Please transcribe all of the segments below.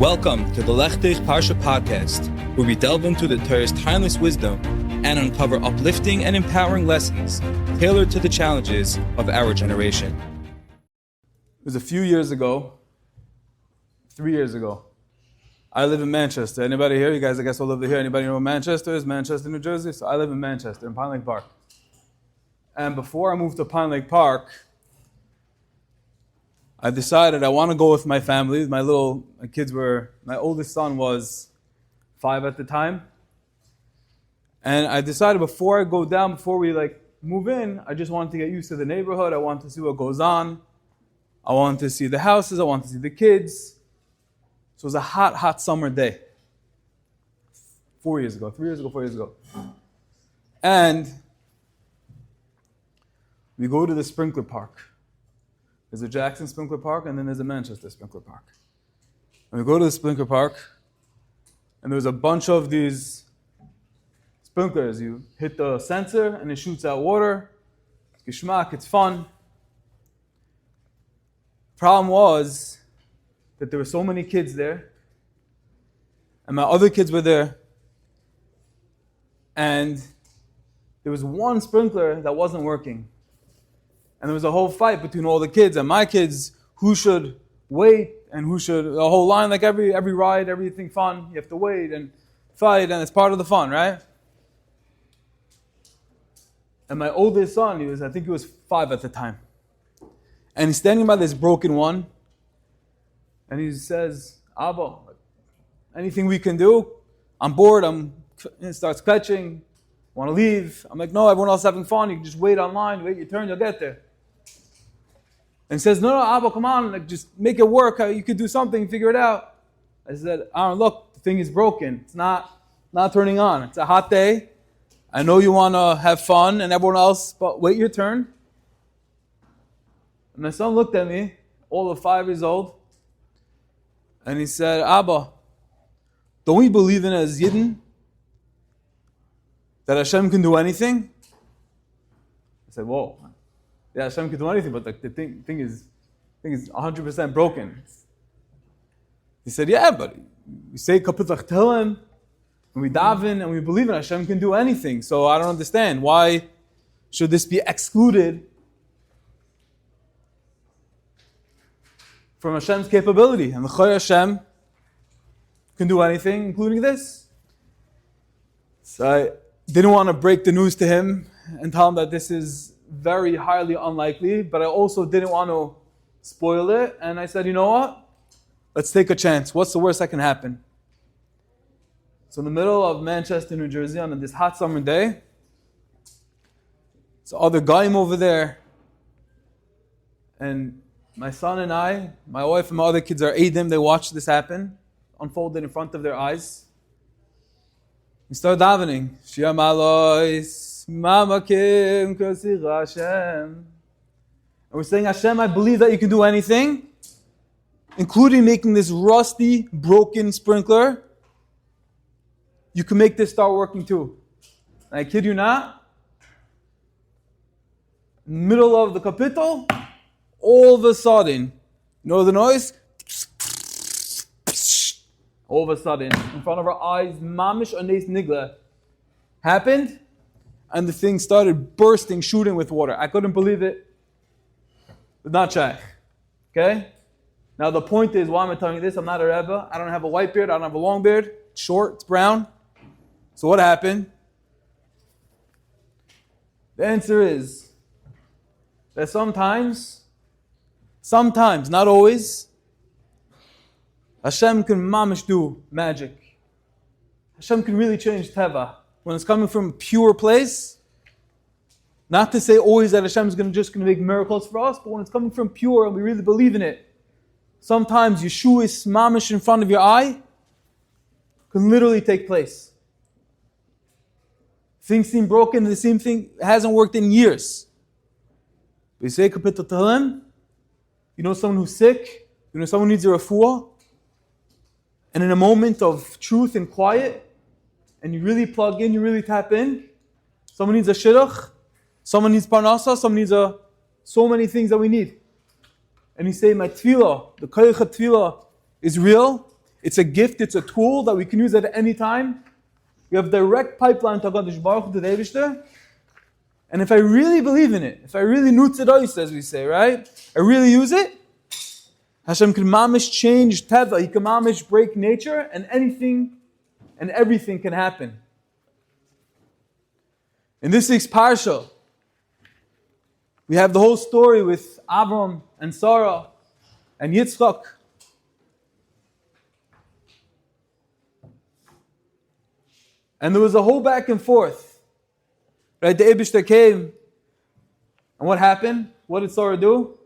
Welcome to the Lechtich Parsha podcast, where we delve into the Torah's timeless wisdom and uncover uplifting and empowering lessons tailored to the challenges of our generation. It was a few years ago, 3 years ago. I live in Manchester. Anybody here? You guys, I guess, all live here. Anybody know where Manchester is? Manchester, New Jersey? So I live in Manchester, in Pine Lake Park. And before I moved to Pine Lake Park, I decided I want to go with my family. My oldest son was 5 at the time. And I decided before we move in, I just wanted to get used to the neighborhood. I wanted to see what goes on. I wanted to see the houses. I wanted to see the kids. So it was a hot, hot summer day. 4 years ago. And we go to the sprinkler park. There's a Jackson sprinkler park, and then there's a Manchester sprinkler park. And we go to the sprinkler park, and there's a bunch of these sprinklers. You hit the sensor, and it shoots out water. It's geschmack, it's fun. Problem was that there were so many kids there, and my other kids were there, and there was one sprinkler that wasn't working. And there was a whole fight between all the kids and my kids, who should wait and who should, the whole line, like every ride, everything fun, you have to wait and fight, and it's part of the fun, right? And my oldest son, I think he was 5 at the time. And he's standing by this broken one, and he says, Abba, anything we can do? I'm bored, he starts clutching, want to leave. I'm like, no, everyone else is having fun, you can just wait online, wait your turn, you'll get there. And he says, no, Abba, come on, just make it work. You could do something, figure it out. I said, Aaron, look, the thing is broken. It's not turning on. It's a hot day. I know you want to have fun and everyone else, but wait your turn. And my son looked at me, all of 5 years old, and he said, Abba, don't we believe in as Yidden that Hashem can do anything? I said, whoa. Yeah, Hashem can do anything, but the thing is 100% broken. He said, yeah, but we say Kapitach Tehillim, and we daven, and we believe in Hashem can do anything. So I don't understand. Why should this be excluded from Hashem's capability? And the Chai Hashem can do anything, including this. So I didn't want to break the news to him and tell him that this is very highly unlikely, but I also didn't want to spoil it. And I said, you know what? Let's take a chance. What's the worst that can happen? So in the middle of Manchester, New Jersey, on this hot summer day, so other goyim over there, and my son and I, my wife and my other kids are eidim. They watch this happen, unfolded in front of their eyes. We start davening. Shia Malois. Mamakim Kasira Hashem. And we're saying, Hashem, I believe that you can do anything, including making this rusty, broken sprinkler. You can make this start working too. And I kid you not, in the middle of the kapitel, all of a sudden, you know the noise? All of a sudden, in front of our eyes, mamish anes nigla happened. And the thing started bursting, shooting with water. I couldn't believe it. But not shaykh. Okay? Now the point is, why am I telling you this? I'm not a Rebbe. I don't have a white beard. I don't have a long beard. It's short. It's brown. So what happened? The answer is that sometimes, not always, Hashem can mamish do magic. Hashem can really change teva. When it's coming from a pure place, not to say always that Hashem is just going to make miracles for us, but when it's coming from pure and we really believe in it, sometimes Yeshua's mamish in front of your eye can literally take place. Things seem broken, and the same thing hasn't worked in years. We say Kapitach Tehillim, you know someone who's sick, you know someone who needs a refuah, and in a moment of truth and quiet, and you really plug in, you really tap in. Someone needs a shidduch, someone needs parnasa, someone needs so many things that we need. And you say, my tefillah, the koyach tefillah is real, It's a gift, it's a tool that we can use at any time. We have direct pipeline to HaKadosh Baruch Hu, to the Eibishter. And if I really believe in it, if I really nutzedois, as we say, right? I really use it, Hashem can mamish change teva, He can mamish break nature, and anything and everything can happen. In this week's parsha, we have the whole story with Avram and Sarah and Yitzchak. And there was a whole back and forth. Right, the Eibishter came, and what happened? What did Sarah do?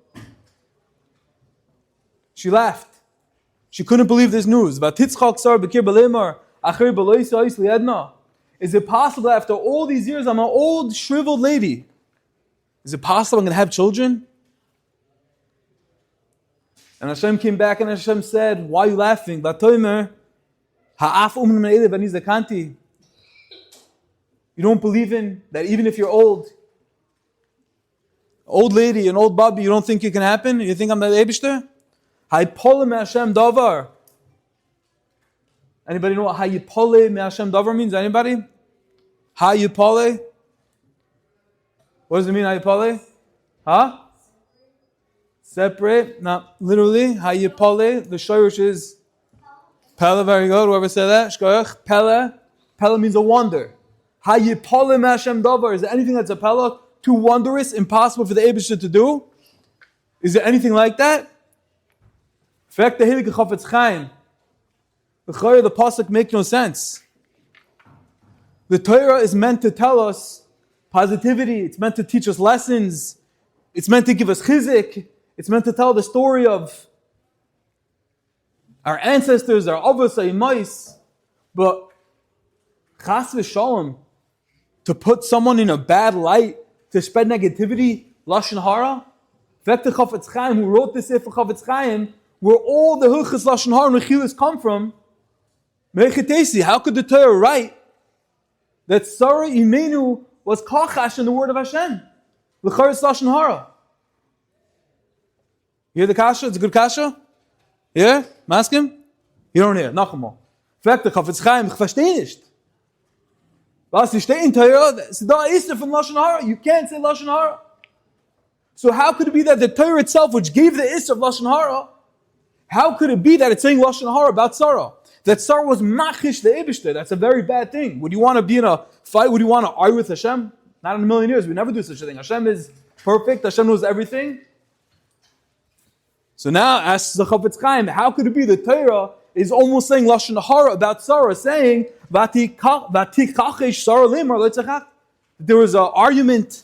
She laughed. She couldn't believe this news. Is it possible after all these years, I'm an old, shriveled lady? Is it possible I'm going to have children? And Hashem came back and Hashem said, why are you laughing? You don't believe in that even if you're old lady, an old baby, you don't think it can happen? You think I'm the Eibishter? Hayipole me Hashem davar. Anybody know what Hayipole me Hashem davar means? Anybody? Hayipole? What does it mean, Hayipole? Huh? Separate? Not literally. Hayipole. The shorish is Pele. Very good. Whoever said that? Shkoyach. Pele. Pele means a wonder. Hayipole me Hashem davar. Is there anything that's a Pele? Too wondrous, impossible for the Eibishter to do? Is there anything like that? In fact, the Hilik Chafetz Chaim, the pasuk make no sense. The Torah is meant to tell us positivity. It's meant to teach us lessons. It's meant to give us chizik. It's meant to tell the story of our ancestors, our avos, our imais. But chas v'shalom, to put someone in a bad light, to spread negativity, lashon hara. In fact, the Chafetz Chaim, who wrote this Sefer Chafetz Chaim, where all the hilchos lashon hara and rechilas come from, how could the Torah write that Sarah Imeinu was kachash in the word of Hashem? L'charis lashon hara. You hear the kasha? It's a good kasha? Yeah? Ask him? You don't hear. Nachamol. In fact, the Chafetz Chaim, ich verstehe nicht. Was steht in Torah? Da ist from lashon hara. You can't say lashon hara. So how could it be that the Torah itself, which gave the is of lashon hara, how could it be that it's saying lashon hara about Sarah? That Sarah was machish the Eibishter. That's a very bad thing. Would you want to be in a fight? Would you want to argue with Hashem? Not in a million years. We never do such a thing. Hashem is perfect. Hashem knows everything. So now, asks the Chafetz Chaim, how could it be the Torah is almost saying lashon hara about Sarah, saying Vatikachesh Sarah limar letzachach? There was an argument,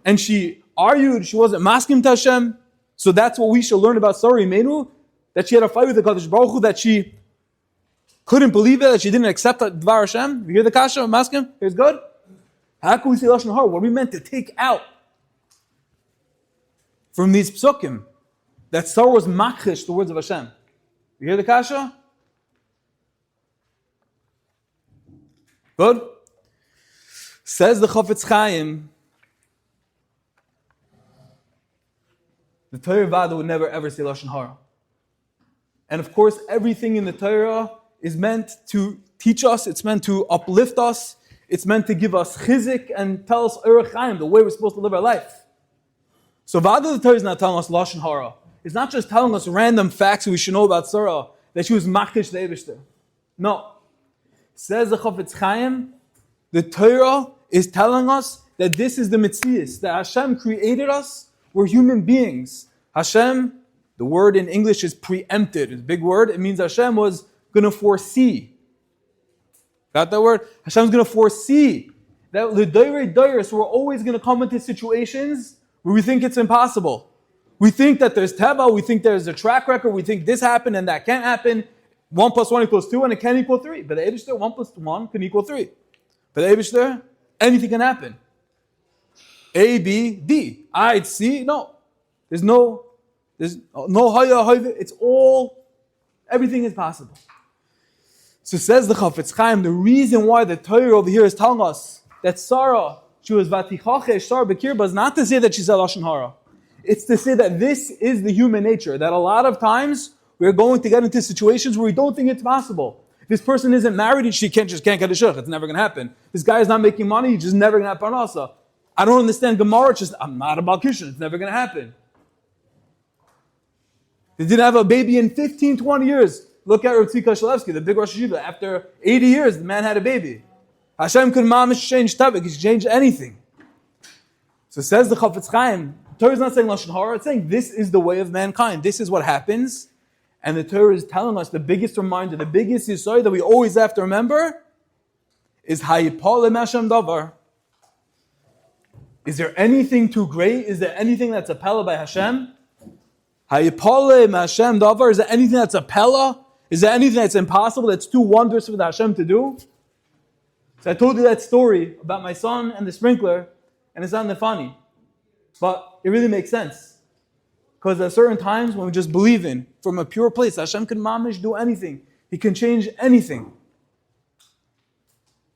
and she argued. She wasn't masking to Hashem. So that's what we should learn about Sarah Imeinu, that she had a fight with the Kadosh Baruch Hu, that she couldn't believe it, that she didn't accept Dvar Hashem. You hear the kasha? Maskim? Here's good. How can we say lashon hara? What are we meant to take out from these psukim? That Sarah was makhish the words of Hashem. You hear the kasha? Good. Says the Chafetz Chaim, the Torah Vada would never ever say lashon hara. And of course, everything in the Torah is meant to teach us, it's meant to uplift us, it's meant to give us chizik and tell us Orach Chaim, the way we're supposed to live our life. So Vada the Torah is not telling us lashon hara. It's not just telling us random facts we should know about Sarah, that she was machish the Eibishter. No. Says the Chafetz Chaim, the Torah is telling us that this is the Metzias, that Hashem created us, we're human beings. Hashem, the word in English is preempted. It's a big word. It means Hashem was going to foresee. Got that word? Hashem's going to foresee that the Dairis, we're always going to come into situations where we think it's impossible. We think that there's teva, we think there's a track record, we think this happened and that can't happen. 1 + 1 = 2 and it can equal 3. But the Eibishter, 1 + 1 can equal 3. But the Eibishter, anything can happen. A, B, D. I, C, no. There's no haya, it's all, everything is possible. So says the Chafetz Chaim, the reason why the Torah over here is telling us that Sarah, she was vatichachesh Sarah Bekirba, is not to say that she said lashon hara. It's to say that this is the human nature, that a lot of times We're going to get into situations where we don't think it's possible. This person isn't married and she can't get a shidduch. It's never going to happen. This guy is not making money. He's just never going to have parnasa. I don't understand Gemara. It's just, I'm not about Kishin. It's never going to happen. They didn't have a baby in 15, 20 years. Look at Rav Tzika Shalevsky, the big Rosh Hashiva. After 80 years, the man had a baby. Hashem could mamish change tabik. He could change anything. So says the Chafetz Chaim, the Torah is not saying Lashon Hara. It's saying this is the way of mankind. This is what happens. And the Torah is telling us the biggest reminder, the biggest yesod that we always have to remember is Hayipol Hashem Davar. Is there anything too great? Is there anything that's a pella by Hashem? Hayipol Hashem Davar. Is there anything that's a pella? Is there anything that's impossible, that's too wondrous for the Hashem to do? So I told you that story about my son and the sprinkler, and it's not funny. But it really makes sense. Because at certain times when we just believe in, from a pure place, Hashem can mamish do anything. He can change anything.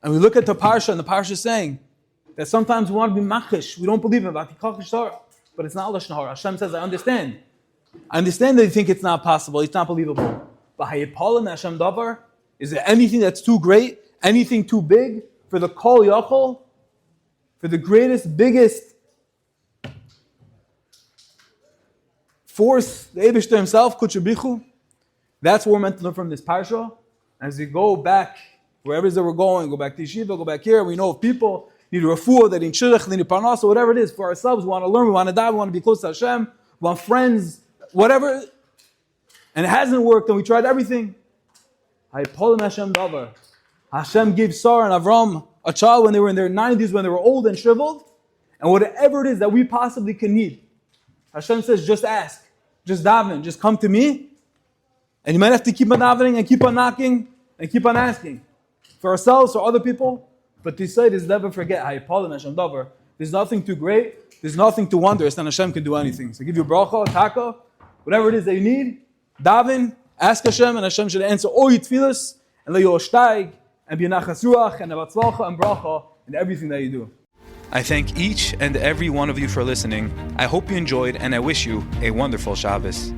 And we look at the Parsha, and the Parsha is saying that sometimes we want to be machish. We don't believe in it. But it's not Lashon Hara. Hashem says, I understand. I understand that you think it's not possible. It's not believable. But Hayipalim Hashem Davar, is there anything that's too great? Anything too big? For the Kol Yachol? For the greatest, biggest force, the Eibishter himself, Kutchabichu? That's what we're meant to learn from this Parsha. As we go back, wherever it is that we're going, go back to Yeshiva, go back here, we know of people need a refuah, they need shidduch, they need parnasa, whatever it is. For ourselves, we want to learn, we want to die, we want to be close to Hashem, we want friends, whatever. And it hasn't worked, and we tried everything. Hayipolim Hashem Davar. Hashem gave Sarah and Avram a child when they were in their 90s, when they were old and shriveled. And whatever it is that we possibly can need, Hashem says, just ask. Just daven. Just come to me. And you might have to keep on davening and keep on knocking and keep on asking. For ourselves, for other people. But this side is never forget. Hayipolim Hashem Davar. There's nothing too great. There's nothing too wondrous. And Hashem can do anything. So give you bracha, taka, whatever it is that you need. Daven. Ask Hashem. And Hashem should answer all your tefillas. And let you oshtaig. And be nachas ruach and batzlacha and bracha in everything that you do. I thank each and every one of you for listening. I hope you enjoyed, and I wish you a wonderful Shabbos.